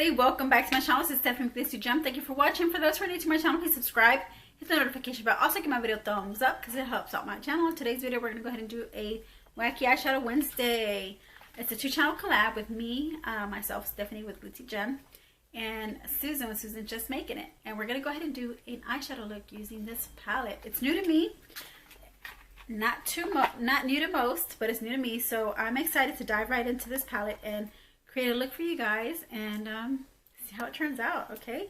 everybody, welcome back to my channel. This is Stephanie with glitzzygem. Thank you for watching. For those who are new to my channel, please subscribe, hit the notification bell, also give my video a thumbs up because it helps out my channel. In today's video, we're going to go ahead and do a Wacky Eyeshadow Wednesday. It's a 2-channel collab with me, myself, Stephanie with glitzzygem, and Susan with Susan Just Making It. And we're going to go ahead and do an eyeshadow look using this palette. It's new to me. Not new to most, but it's new to me. So I'm excited to dive right into this palette and create a look for you guys and see how it turns out. Okay,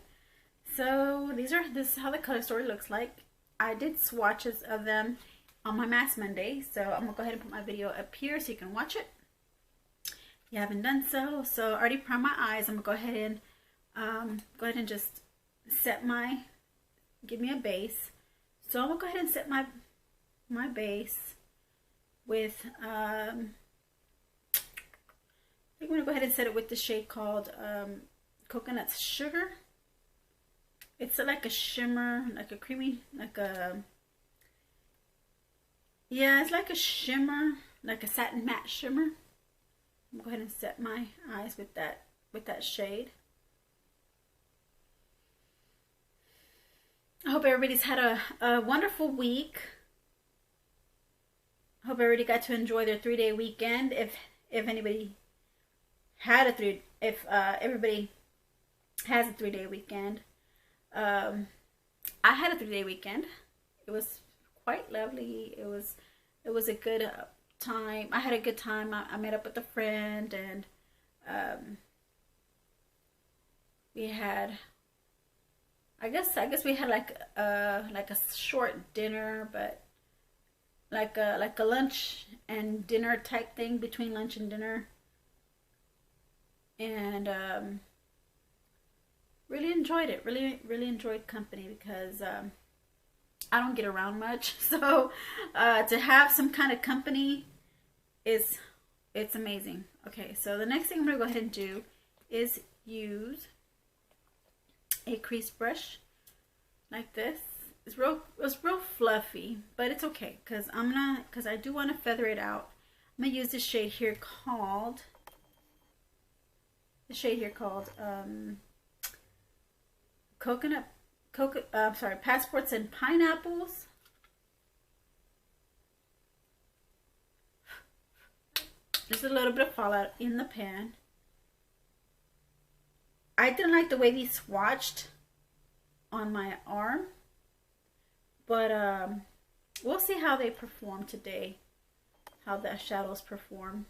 so this is how the color story looks like. I did swatches of them on my Mask Monday, so I'm gonna go ahead and put my video up here so you can watch it if you haven't done so. So I already primed my eyes. I'm gonna go ahead and just give me a base. So I'm gonna go ahead and set my base with I'm going to go ahead and set it with the shade called Coconut Sugar. It's like a shimmer, like a creamy, it's like a shimmer, like a satin matte shimmer. I'm going to go ahead and set my eyes with that shade. I hope everybody's had a wonderful week. I hope everybody got to enjoy their 3-day weekend. If anybody had everybody has a 3-day weekend. I had a 3-day weekend. It was quite lovely. It was a good time. I had a good time. I met up with a friend, and we had I guess we had like a short dinner, but like a lunch and dinner type thing between lunch and dinner. And really enjoyed it. Really enjoyed company because I don't get around much. So to have some kind of company it's amazing. Okay, so the next thing I'm gonna go ahead and do is use a crease brush like this. It's real fluffy, but it's okay because I do want to feather it out. I'm gonna use this shade here called Passports and Pineapples. There's a little bit of fallout in the pan. I didn't like the way these swatched on my arm, but we'll see how they perform today, how the shadows perform.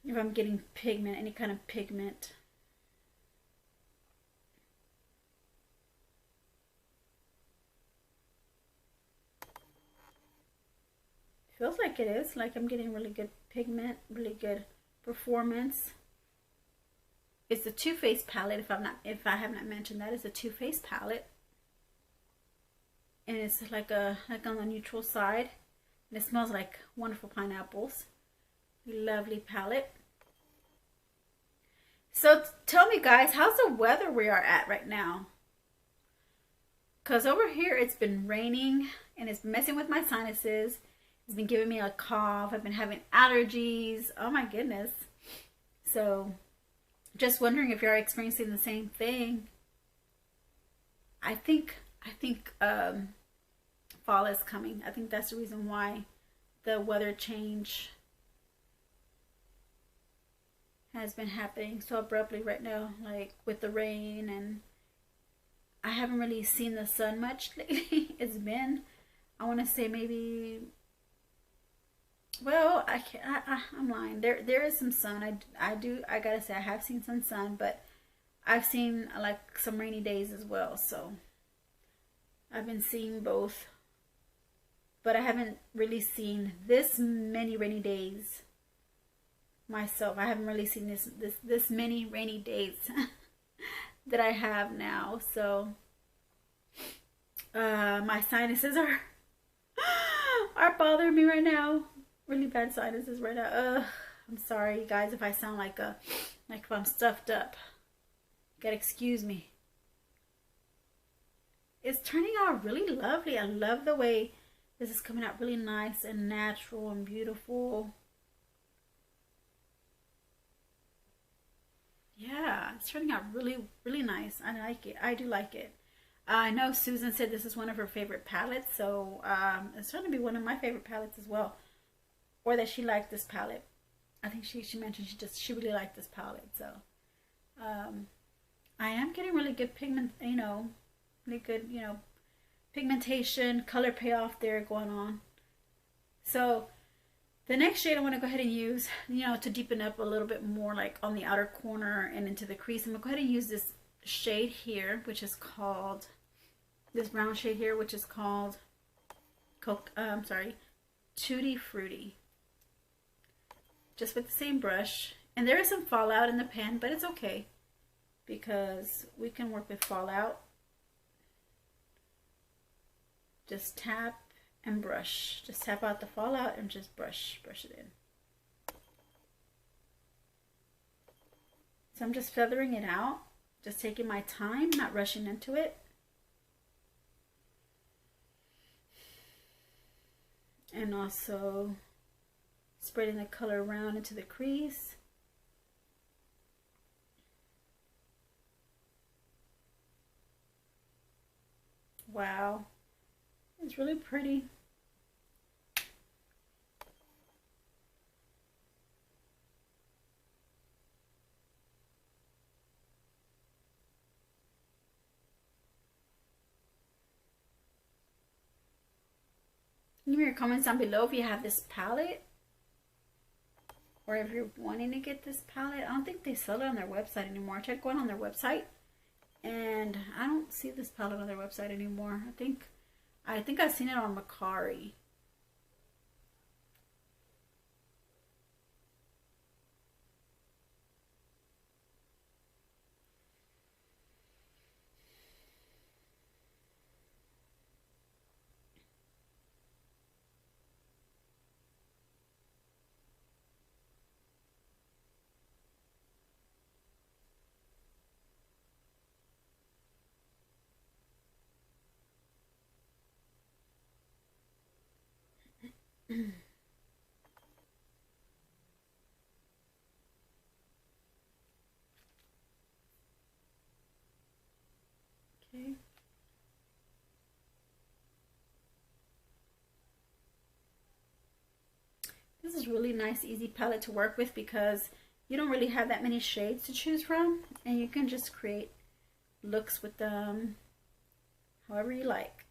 If I'm getting pigment, any kind of pigment. Feels like it is, like I'm getting really good pigment, really good performance. It's a Too Faced palette, if I have not mentioned that. It's a Too Faced palette. And it's like on the neutral side. And it smells like wonderful pineapples. Lovely palette. So tell me guys, how's the weather we are at right now? Because over here it's been raining and it's messing with my sinuses. It's been giving me a cough. I've been having allergies. Oh my goodness. So just wondering if you're experiencing the same thing. I think fall is coming. I think that's the reason why the weather change has been happening so abruptly right now, like with the rain, and I haven't really seen the sun much lately. It's been, I want to say maybe, well, I'm lying. There is some sun. I gotta say I have seen some sun, but I've seen like some rainy days as well. So I've been seeing both, but I haven't really seen this many rainy days myself. I haven't really seen this many rainy days that I have now. So my sinuses are bothering me right now. Really bad sinuses right now. I'm sorry guys if I sound like if I'm stuffed up. You gotta excuse me. It's turning out really lovely. I love the way this is coming out really nice and natural and beautiful. Yeah, it's turning out really, really nice. I like it. I do like it. I know Susan said this is one of her favorite palettes, so it's going to be one of my favorite palettes as well. Or that she liked this palette. I think she mentioned she really liked this palette. So I am getting really good pigment, really good, pigmentation, color payoff there going on. So the next shade I want to go ahead and use, to deepen up a little bit more, like on the outer corner and into the crease. I'm going to go ahead and use this shade here, which is called, this brown shade here, which is called, Tutti Frutti. Just with the same brush. And there is some fallout in the pen, but it's okay, because we can work with fallout. Just tap and brush. Just tap out the fallout and just brush it in. So I'm just feathering it out, just taking my time, not rushing into it. And also spreading the color around into the crease. Wow, it's really pretty. Give me your comments down below if you have this palette, or if you're wanting to get this palette. I don't think they sell it on their website anymore. I tried going on their website and I don't see this palette on their website anymore. I think I've seen it on Macari. Okay. This is really nice, easy palette to work with, because you don't really have that many shades to choose from, and you can just create looks with them however you like.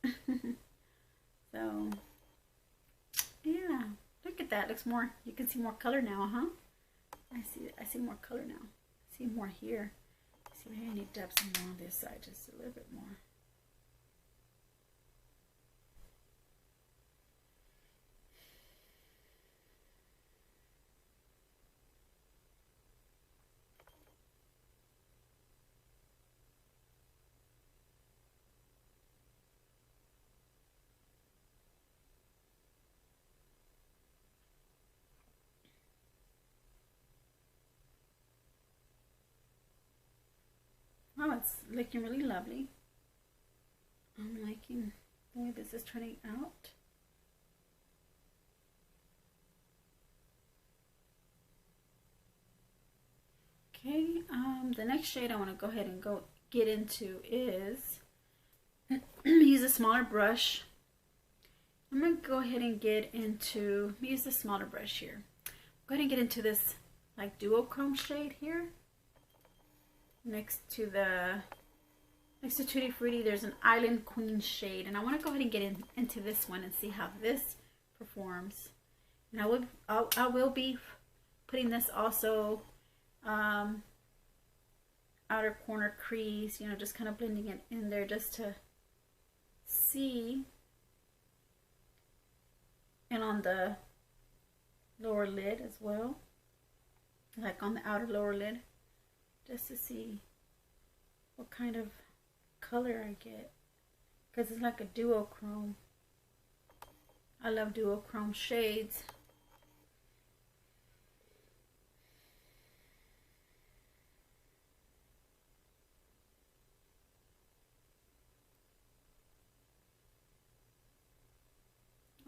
So yeah, look at that. Looks more, you can see more color now, huh? I see more color now. I see more here. See, maybe I need to dab some more on this side, just a little bit more. Oh, it's looking really lovely. I'm liking the way this is turning out. Okay, the next shade I want to go ahead and get into is, use a smaller brush. I'm going to go ahead and get into, use the smaller brush here. Go ahead and get into this like duochrome shade here. Next to Tutti Frutti, there's an Island Queen shade, and I want to go ahead and get into this one and see how this performs. And I will be putting this also outer corner crease, just kind of blending it in there just to see, and on the lower lid as well, like on the outer lower lid, just to see what kind of color I get, because it's like a duochrome. I love duochrome shades.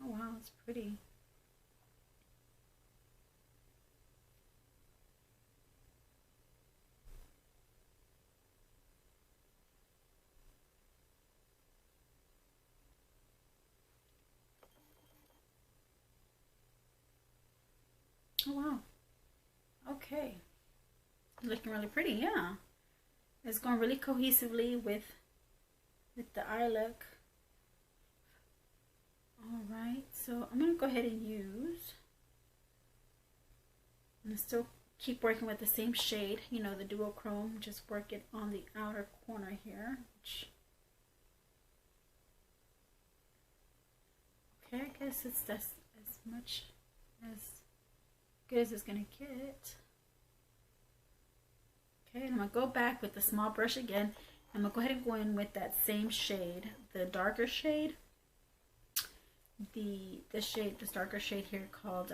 Oh wow, it's pretty. wow. Okay. Looking really pretty, yeah. It's going really cohesively with the eye look. Alright, so I'm going to go ahead and use, I'm going to still keep working with the same shade, you know, the duochrome, just work it on the outer corner here. Okay, I guess that's as much as good as it's going to get. Okay, and I'm going to go back with the small brush again. I'm going to go ahead and go in with that same shade, the darker shade. This darker shade here called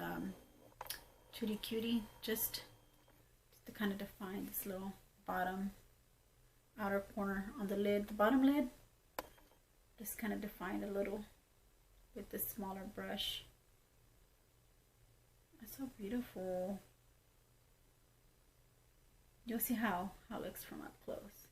Tutti Cutie, just to kind of define this little bottom outer corner on the lid, the bottom lid. Just kind of define a little with this smaller brush. That's so beautiful. You'll see how it looks from up close.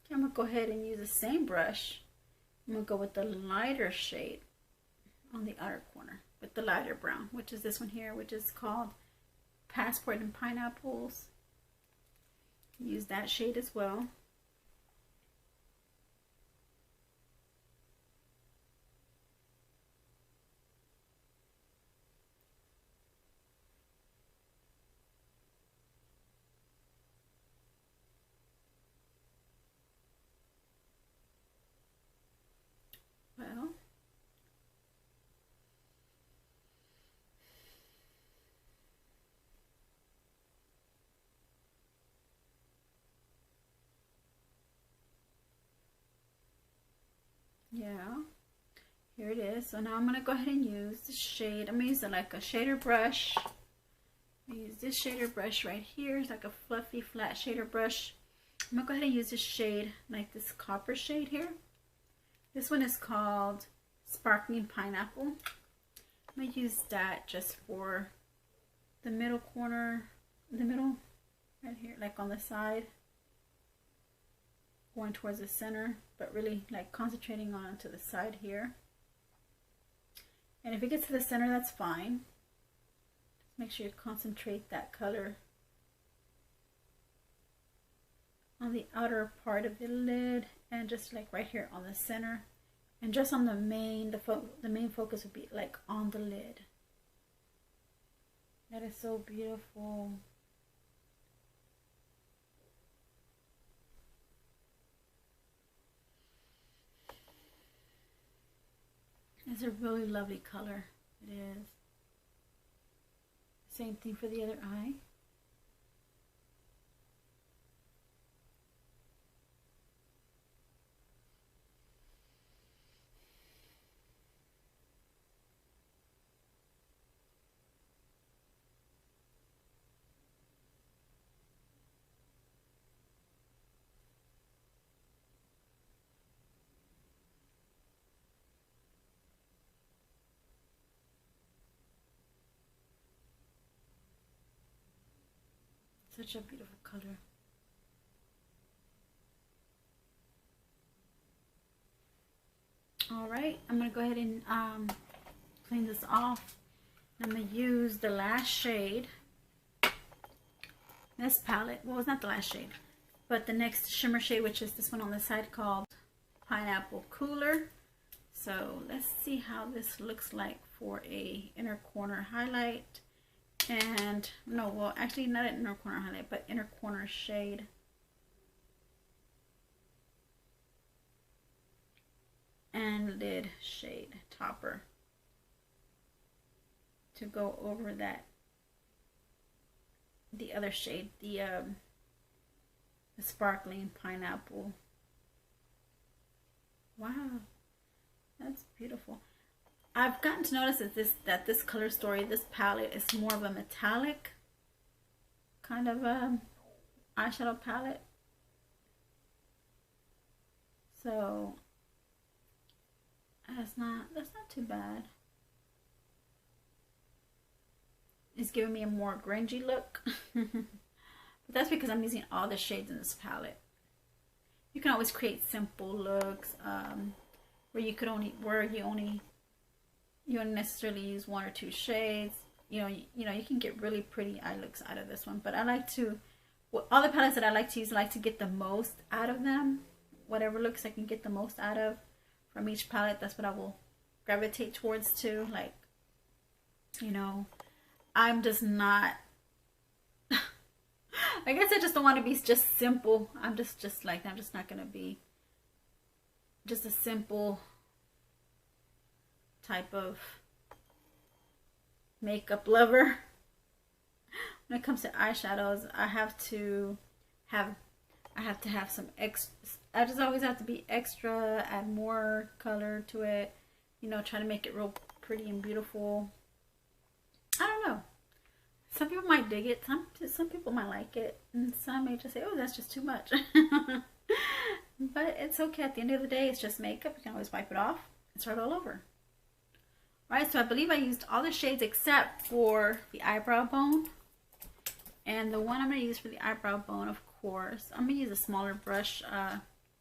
I'm going to go ahead and use the same brush. I'm going to go with the lighter shade on the outer corner with the lighter brown, which is this one here, which is called Passport and Pineapples. Use that shade as well. Well, yeah, here it is. So now I'm going to go ahead and use the shade. I'm going to use like a shader brush. I'm going to use this shader brush right here. It's like a fluffy flat shader brush. I'm going to go ahead and use this shade, like this copper shade here. This one is called Sparkling Pineapple. I'm going to use that just for the middle corner, the middle right here, like on the side, going towards the center, but really like concentrating on to the side here. And if it gets to the center, that's fine. Just make sure you concentrate that color on the outer part of the lid, and just like right here on the center, and just on the main focus would be like on the lid. That is so beautiful. It's a really lovely color. It is. Same thing for the other eye. Such a beautiful color. All right, I'm going to go ahead and clean this off. I'm going to use the last shade. This palette, well, it's not the last shade, but the next shimmer shade, which is this one on the side called Pineapple Cooler. So let's see how this looks like for a inner corner highlight. And no, well, actually not an inner corner highlight, but inner corner shade. And lid shade topper to go over that, the other shade, the The sparkling pineapple. Wow, that's beautiful. I've gotten to notice that this color story, this palette, is more of a metallic kind of eyeshadow palette. So that's not too bad. It's giving me a more grungy look. But that's because I'm using all the shades in this palette. You can always create simple looks where you only necessarily use 1 or 2 shades. You can get really pretty eye looks out of this one. But I like to, all the palettes that I like to use, I like to get the most out of them. Whatever looks I can get the most out of from each palette, that's what I will gravitate towards too. Like, I'm just not, I guess I just don't want to be just simple. I'm just not going to be just a simple type of makeup lover. When it comes to eyeshadows, I have to have some extra. I just always have to be extra, add more color to it, try to make it real pretty and beautiful. I don't know. Some people might dig it, some people might like it, and some may just say, oh, that's just too much. But it's okay. At the end of the day, it's just makeup. You can always wipe it off and start all over. Alright, so I believe I used all the shades except for the eyebrow bone. And the one I'm going to use for the eyebrow bone, of course, I'm going to use a smaller brush,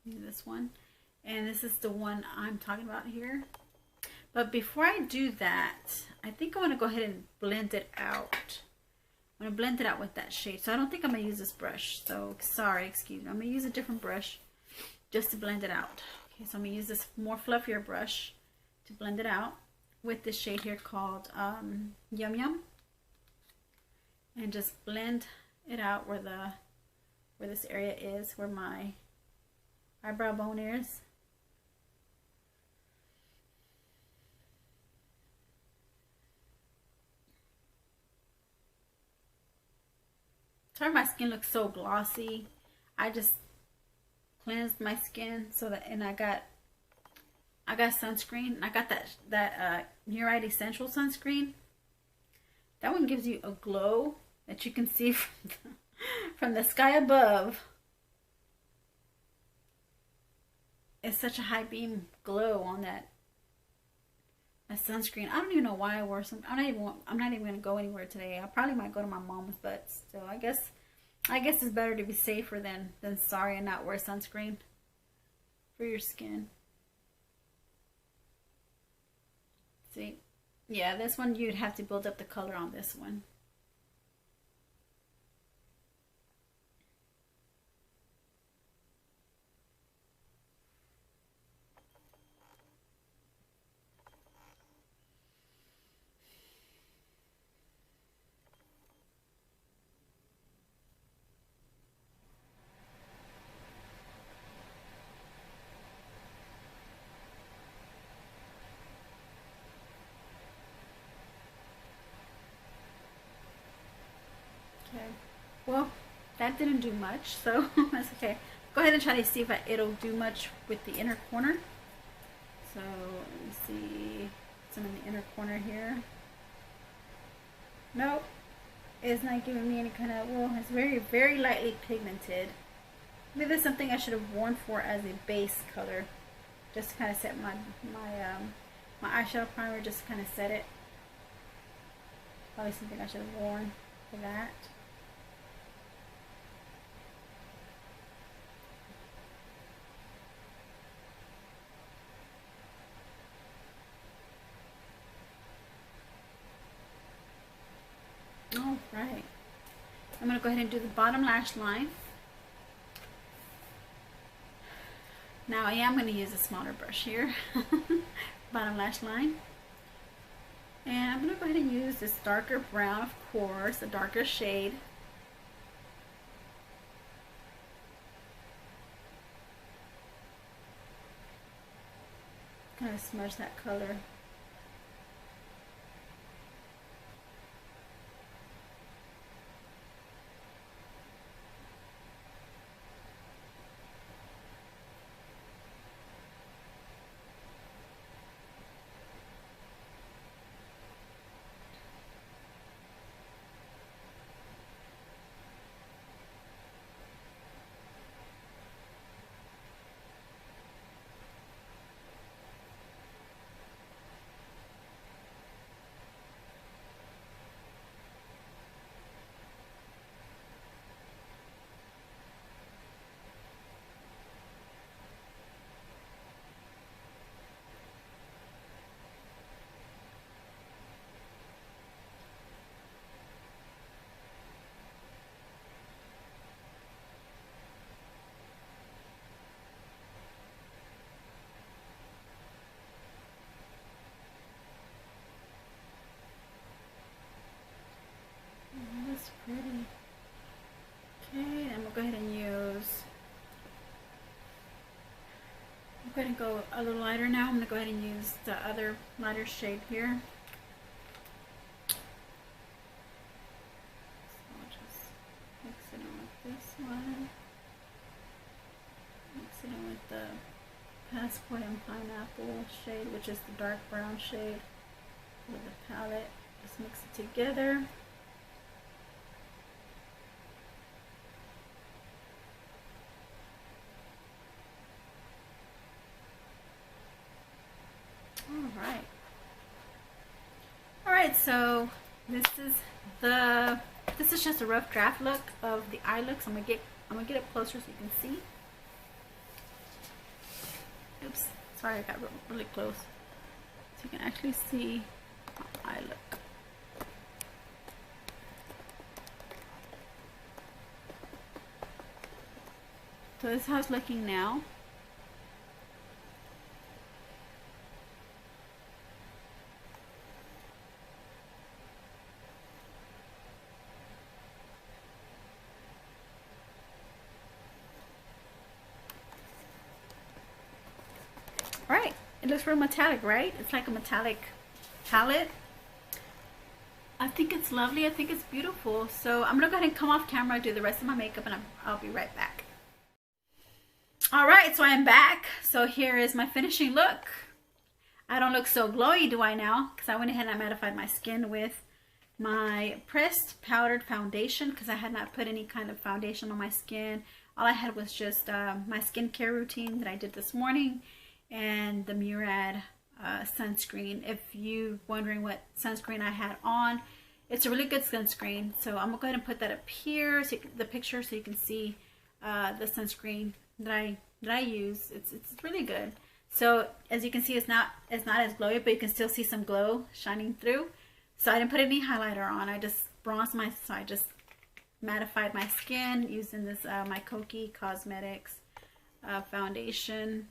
this one. And this is the one I'm talking about here. But before I do that, I think I want to go ahead and blend it out. I'm going to blend it out with that shade. So I don't think I'm going to use this brush. So, sorry, excuse me. I'm going to use a different brush just to blend it out. Okay, so I'm going to use this more fluffier brush to blend it out with this shade here called Yum Yum. And just blend it out where this area is, where my eyebrow bone is. Sorry, my skin looks so glossy. I just cleansed my skin so that, and I got sunscreen. I got that Murite Essential sunscreen. That one gives you a glow that you can see from the sky above. It's such a high beam glow on that sunscreen. I don't even know why I wore some. I'm not even gonna go anywhere today. I probably might go to my mom's, but still, I guess it's better to be safer than sorry and not wear sunscreen for your skin. See, yeah, this one you'd have to build up the color on this one. Okay, well, that didn't do much, so that's okay. Go ahead and try to see if it'll do much with the inner corner. So let me see some in the inner corner here. Nope, it's not giving me any kind of, well, it's very, very lightly pigmented. Maybe that's something I should have worn for as a base color, just to kind of set my eyeshadow primer, just to kind of set it. Probably something I should have worn for that. All right, I'm going to go ahead and do the bottom lash line. Now I am going to use a smaller brush here, bottom lash line. And I'm going to go ahead and use this darker brown, of course, a darker shade. Kind of smudge that color. Pretty. Okay, I'm gonna go ahead and use. I'm going to go a little lighter now. I'm going to go ahead and use the other lighter shade here. So I'll just mix it in with this one. Mix it in with the Passport and Pineapple shade, which is the dark brown shade with the palette. Just mix it together. Alright, so this is just a rough draft look of the eye looks. I'm gonna get up closer so you can see. Oops, sorry, I got really close. So you can actually see my eye look. So this is how it's looking now. Right, it looks real metallic, right? It's like a metallic palette. I think it's lovely. I think it's beautiful. So I'm gonna go ahead and come off camera, do the rest of my makeup, and I'll be right back. All right, so I am back. So here is my finishing look. I don't look so glowy, do I now? Because I went ahead and I mattified my skin with my pressed powdered foundation, because I had not put any kind of foundation on my skin. All I had was just my skincare routine that I did this morning, and the Murad sunscreen. If you're wondering what sunscreen I had on, it's a really good sunscreen. So I'm gonna go ahead and put that up here, so the picture, so you can see the sunscreen that I use. It's really good. So as you can see, it's not as glowy, but you can still see some glow shining through. So I didn't put any highlighter on. I just bronzed so I just mattified my skin using this my Koki Cosmetics foundation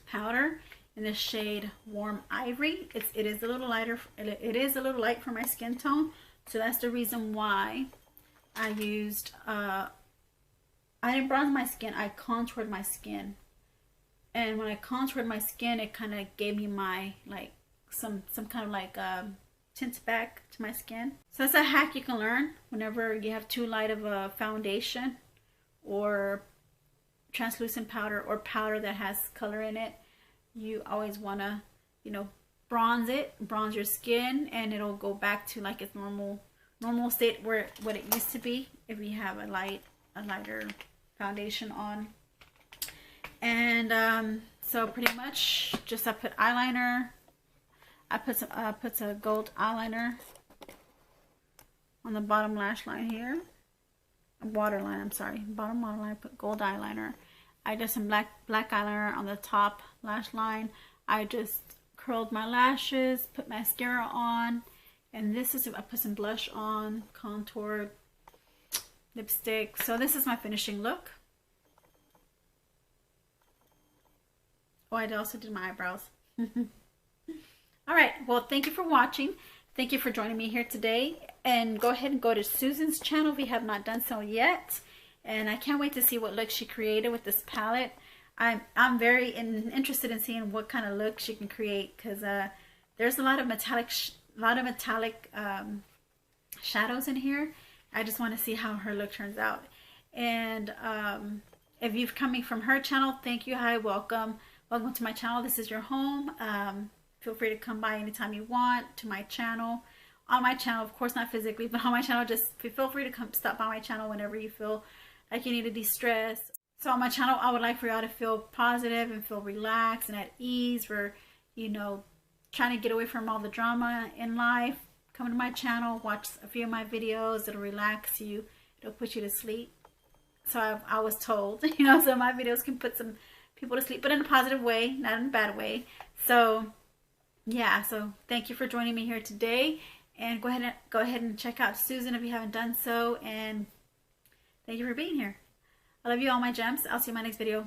powder in the shade Warm Ivory. It is a little lighter. It is a little light for my skin tone, so that's the reason why I used. I didn't bronze my skin. I contoured my skin, and when I contoured my skin, it kind of gave me my like some kind of like tint back to my skin. So that's a hack you can learn whenever you have too light of a foundation or translucent powder or powder that has color in it. You always want to, you know, bronze your skin, and it'll go back to like its normal state, what it used to be if you have a lighter foundation on. And so pretty much just I put eyeliner. I put some gold eyeliner on the bottom lash line here. Waterline, I'm sorry, bottom waterline. I put gold eyeliner. I did some black eyeliner on the top lash line. I just curled my lashes, put mascara on, and this is, I put some blush on, contoured, lipstick. So this is my finishing look. Oh, I also did my eyebrows. All right, well, thank you for watching. Thank you for joining me here today. And go ahead and go to Susan's channel if you have not done so yet. And I can't wait to see what look she created with this palette. I'm very interested in seeing what kind of look she can create, because there's a lot of metallic shadows in here. I just want to see how her look turns out. And if you're coming from her channel, thank you. Hi, welcome to my channel. This is your home. Feel free to come by anytime you want to my channel. On my channel, of course, not physically, but on my channel, just feel free to come stop by my channel whenever you feel like you need to de-stress. So on my channel, I would like for y'all to feel positive and feel relaxed and at ease. For, you know, trying to get away from all the drama in life. Come to my channel, watch a few of my videos. It'll relax you. It'll put you to sleep. So I was told, you know, so my videos can put some people to sleep, but in a positive way, not in a bad way. So yeah, so thank you for joining me here today, and go ahead and check out Susan if you haven't done so, and thank you for being here. I love you all, my gems. I'll see you in my next video.